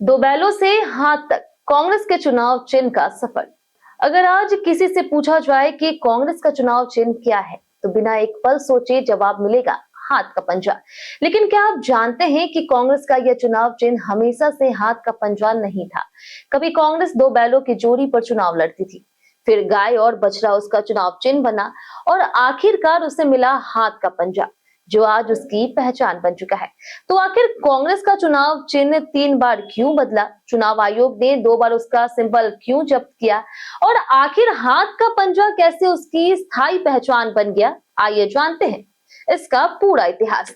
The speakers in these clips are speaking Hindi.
दो बैलों से हाथ तक कांग्रेस के चुनाव चिन्ह का सफर। अगर आज किसी से पूछा जाए कि कांग्रेस का चुनाव चिन्ह क्या है, तो बिना एक पल सोचे जवाब मिलेगा हाथ का पंजा। लेकिन क्या आप जानते हैं कि कांग्रेस का यह चुनाव चिन्ह हमेशा से हाथ का पंजा नहीं था। कभी कांग्रेस दो बैलों की जोड़ी पर चुनाव लड़ती थी, फिर गाय और बछड़ा उसका चुनाव चिन्ह बना और आखिरकार उसे मिला हाथ का पंजा, जो आज उसकी पहचान बन चुका है। तो आखिर कांग्रेस का चुनाव चिन्ह 3 बार क्यों बदला, चुनाव आयोग ने 2 बार उसका सिंबल क्यों जब्त किया और आखिर हाथ का पंजा कैसे उसकी स्थायी पहचान बन गया, आइए जानते हैं इसका पूरा इतिहास।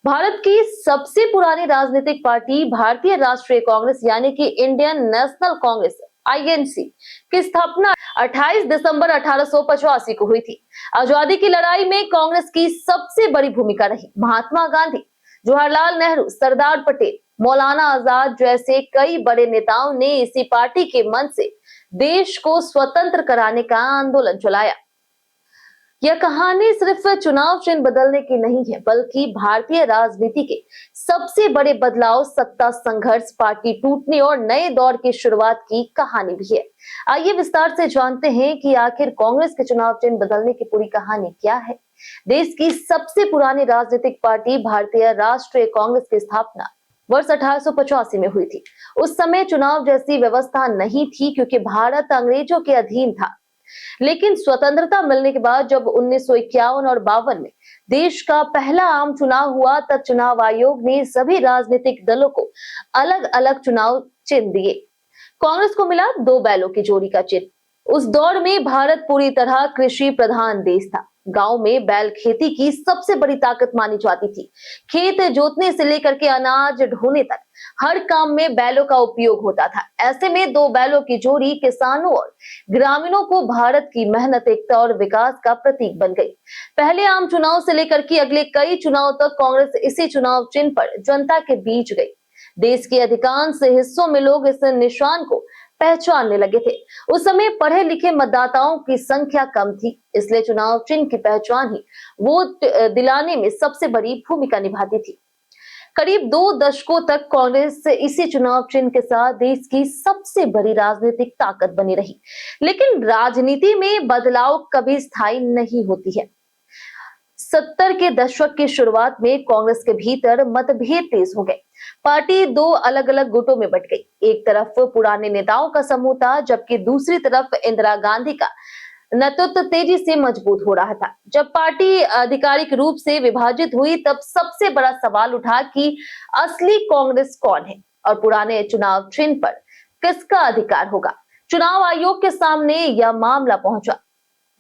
भारत की सबसे पुरानी राजनीतिक पार्टी भारतीय राष्ट्रीय कांग्रेस यानी कि इंडियन नेशनल कांग्रेस आईएनसी की स्थापना 28 दिसंबर 1885 को हुई थी। आजादी की लड़ाई में कांग्रेस की सबसे बड़ी भूमिका रही। महात्मा गांधी, जवाहरलाल नेहरू, सरदार पटेल, मौलाना आजाद जैसे कई बड़े नेताओं ने इसी पार्टी के मन से देश को स्वतंत्र कराने का आंदोलन चलाया। यह कहानी सिर्फ चुनाव चिन्ह बदलने की नहीं है, बल्कि भारतीय राजनीति के सबसे बड़े बदलाव, सत्ता संघर्ष, पार्टी टूटने और नए दौर की शुरुआत की कहानी भी है। आइए विस्तार से जानते हैं कि आखिर कांग्रेस के चुनाव चिन्ह बदलने की पूरी कहानी क्या है। देश की सबसे पुरानी राजनीतिक पार्टी भारतीय राष्ट्रीय कांग्रेस की स्थापना वर्ष 1885 में हुई थी। उस समय चुनाव जैसी व्यवस्था नहीं थी, क्योंकि भारत अंग्रेजों के अधीन था। लेकिन स्वतंत्रता मिलने के बाद जब 1951 और 52 में देश का पहला आम चुनाव हुआ, तब चुनाव आयोग ने सभी राजनीतिक दलों को अलग अलग चुनाव चिन्ह दिए। कांग्रेस को मिला दो बैलों की जोड़ी का चिन्ह। उस दौर में भारत पूरी तरह कृषि प्रधान देश था। गांव में बैल खेती की सबसे बड़ी ताकत मानी जाती थी। खेत जोतने से लेकर के अनाज ढोने तक हर काम में बैलों का उपयोग होता था। ऐसे में दो बैलों की जोड़ी किसानों और ग्रामीणों को भारत की मेहनत, एकता और विकास का प्रतीक बन गई। पहले आम चुनाव से लेकर के अगले कई चुनाव तक कांग्रेस इसी चुनाव चिन्ह पर जनता के बीच गई। देश के अधिकांश हिस्सों में लोग इस निशान को पहचानने लगे थे। उस समय पढ़े लिखे मतदाताओं की संख्या कम थी, इसलिए चुनाव चिन्ह की पहचान ही वोट दिलाने में सबसे बड़ी भूमिका निभाती थी। करीब 2 दशकों तक कांग्रेस इसी चुनाव चिन्ह के साथ देश की सबसे बड़ी राजनीतिक ताकत बनी रही। लेकिन राजनीति में बदलाव कभी स्थायी नहीं होती है। 70 के दशक की शुरुआत में कांग्रेस के भीतर मतभेद तेज हो गए। पार्टी दो अलग अलग गुटों में बट गई। एक तरफ पुराने नेताओं का समूह था, जबकि दूसरी तरफ इंदिरा गांधी का नेतृत्व तेजी से मजबूत हो रहा था। जब पार्टी आधिकारिक रूप से विभाजित हुई, तब सबसे बड़ा सवाल उठा कि असली कांग्रेस कौन है और पुराने चुनाव चिन्ह पर किसका अधिकार होगा। चुनाव आयोग के सामने यह मामला पहुंचा।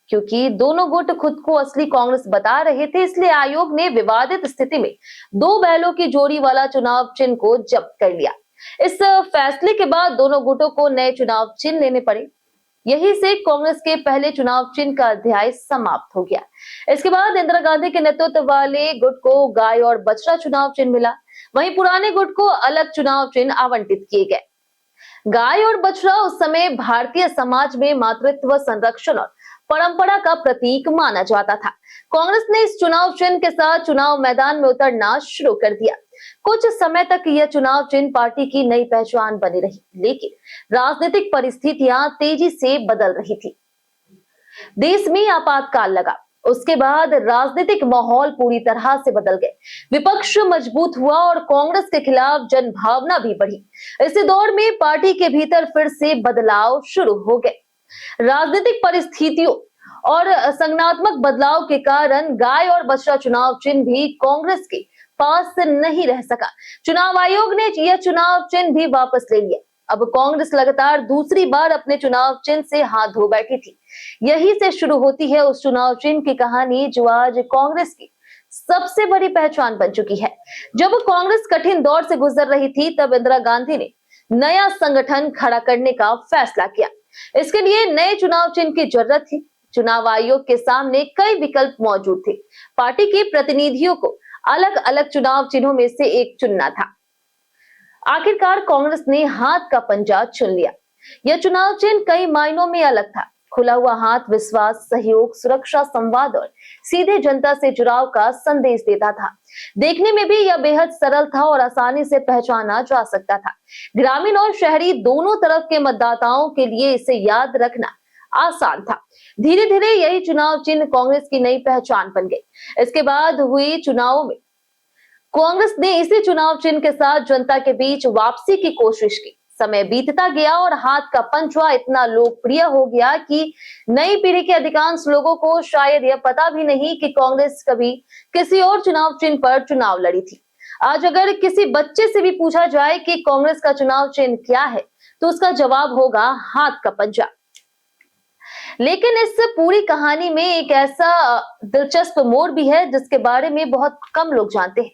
क्योंकि दोनों गुट खुद को असली कांग्रेस बता रहे थे, इसलिए आयोग ने विवादित स्थिति में दो बैलों की जोड़ी वाला चुनाव चिन्ह को जब्त कर लिया। इस फैसले के बाद दोनों गुटों को नए चुनाव चिन्ह लेने पड़े। यही से कांग्रेस के पहले चुनाव चिन्ह का अध्याय समाप्त हो गया। इसके बाद इंदिरा गांधी के नेतृत्व वाले गुट को गाय और बछड़ा चुनाव चिन्ह मिला। वहीं पुराने गुट को अलग चुनाव चिन्ह आवंटित किए गए। गाय और बछड़ा उस समय भारतीय समाज में मातृत्व, संरक्षण और परंपरा का प्रतीक माना जाता था। कांग्रेस ने इस चुनाव चिन्ह के साथ चुनाव मैदान में उतरना शुरू कर दिया। कुछ समय तक यह चुनाव चिन्ह पार्टी की नई पहचान बनी रही, लेकिन राजनीतिक परिस्थितियां तेजी से बदल रही थी। देश में आपातकाल लगा। उसके बाद राजनीतिक माहौल पूरी तरह से बदल गए। विपक्ष मजबूत हुआ और कांग्रेस के खिलाफ जनभावना भी बढ़ी। इसी दौर में पार्टी के भीतर फिर से बदलाव शुरू हो गए। राजनीतिक परिस्थितियों और संगठनात्मक बदलाव के कारण गाय और बछड़ा चुनाव चिन्ह भी कांग्रेस के पास नहीं रह सका। चुनाव आयोग ने यह चुनाव चिन्ह भी वापस ले लिया। अब कांग्रेस लगातार दूसरी बार अपने चुनाव चिन्ह से हाथ धो बैठी थी। यही से शुरू होती है उस चुनाव चिन्ह की कहानी जो आज कांग्रेस की सबसे बड़ी पहचान बन चुकी है। जब कांग्रेस कठिन दौर से गुजर रही थी, तब इंदिरा गांधी ने नया संगठन खड़ा करने का फैसला किया। इसके लिए नए चुनाव चिन्ह की जरूरत थी। चुनाव आयोग के सामने कई विकल्प मौजूद थे। पार्टी के प्रतिनिधियों को अलग अलग चुनाव चिन्हों में से एक चुनना था। आखिरकार कांग्रेस ने हाथ का पंजा चुन लिया। यह चुनाव चिन्ह कई मायनों में अलग था, खुला हुआ हाथ विश्वास, सहयोग, सुरक्षा, संवाद और सीधे जनता से जुड़ाव का संदेश देता था। देखने में भी यह बेहद सरल था और आसानी से पहचाना जा सकता था। ग्रामीण और शहरी दोनों तरफ के मतदाताओं के लिए इसे याद रखना आसान था। धीरे धीरे यही चुनाव चिन्ह कांग्रेस की नई पहचान बन गई। इसके बाद हुई चुनावों में कांग्रेस ने इसी चुनाव चिन्ह के साथ जनता के बीच वापसी की कोशिश की। समय बीतता गया और हाथ का पंचवा इतना लोकप्रिय हो गया कि नई पीढ़ी के अधिकांश लोगों को शायद यह पता भी नहीं कि कांग्रेस कभी किसी और चुनाव चिन्ह पर चुनाव लड़ी थी। आज अगर किसी बच्चे से भी पूछा जाए कि कांग्रेस का चुनाव चिन्ह क्या है, तो उसका जवाब होगा हाथ का पंजा। लेकिन इस पूरी कहानी में एक ऐसा दिलचस्प मोड़ भी है जिसके बारे में बहुत कम लोग जानते हैं।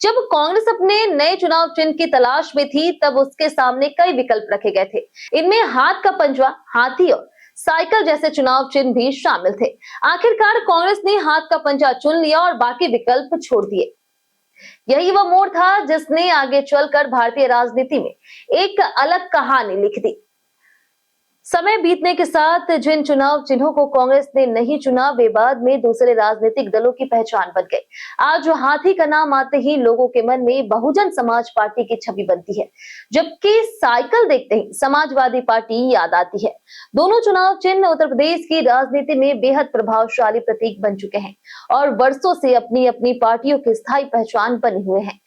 जब कांग्रेस अपने नए चुनाव चिन्ह की तलाश में थी, तब उसके सामने कई विकल्प रखे गए थे। इनमें हाथ का पंजा, हाथी और साइकिल जैसे चुनाव चिन्ह भी शामिल थे। आखिरकार कांग्रेस ने हाथ का पंजा चुन लिया और बाकी विकल्प छोड़ दिए। यही वह मोड़ था जिसने आगे चलकर भारतीय राजनीति में एक अलग कहानी लिख दी। समय बीतने के साथ जिन चुनाव चिन्हों को कांग्रेस ने नहीं चुना, वे बाद में दूसरे राजनीतिक दलों की पहचान बन गए। आज हाथी का नाम आते ही लोगों के मन में बहुजन समाज पार्टी की छवि बनती है, जबकि साइकिल देखते ही समाजवादी पार्टी याद आती है। दोनों चुनाव चिन्ह उत्तर प्रदेश की राजनीति में बेहद प्रभावशाली प्रतीक बन चुके हैं और वर्षों से अपनी अपनी पार्टियों की स्थायी पहचान बने हुए हैं।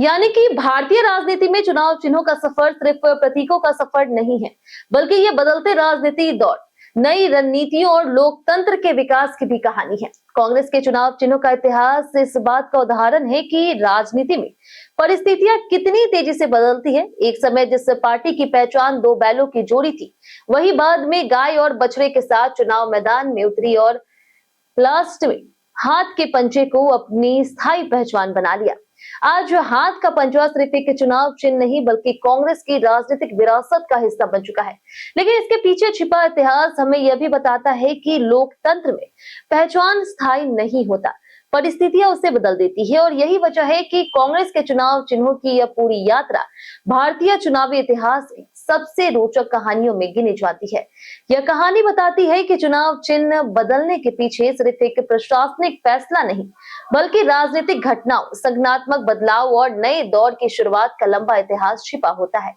यानी कि भारतीय राजनीति में चुनाव चिन्हों का सफर सिर्फ प्रतीकों का सफर नहीं है, बल्कि ये बदलते राजनीति दौर, नई रणनीतियों और लोकतंत्र के विकास की भी कहानी है। कांग्रेस के चुनाव चिन्हों का इतिहास इस बात का उदाहरण है कि राजनीति में परिस्थितियां कितनी तेजी से बदलती है। एक समय जिस पार्टी की पहचान दो बैलों की जोड़ी थी, वही बाद में गाय और बछड़े के साथ चुनाव मैदान में उतरी और लास्ट में हाथ के पंजे को अपनी स्थायी पहचान बना लिया। आज हाथ का पंजा सिर्फ एक चुनाव चिन्ह नहीं, बल्कि कांग्रेस की राजनीतिक विरासत का हिस्सा बन चुका है। लेकिन इसके पीछे छिपा इतिहास हमें यह भी बताता है कि लोकतंत्र में पहचान स्थायी नहीं होता, परिस्थितियां उसे बदल देती है। और यही वजह है कि कांग्रेस के चुनाव चिन्हों की यह पूरी यात्रा भारतीय चुनावी इतिहास की सबसे रोचक कहानियों में गिनी जाती है। यह कहानी बताती है कि चुनाव चिन्ह बदलने के पीछे सिर्फ एक प्रशासनिक फैसला नहीं, बल्कि राजनीतिक घटनाओं, संगठनात्मक बदलाव और नए दौर की शुरुआत का लंबा इतिहास छिपा होता है।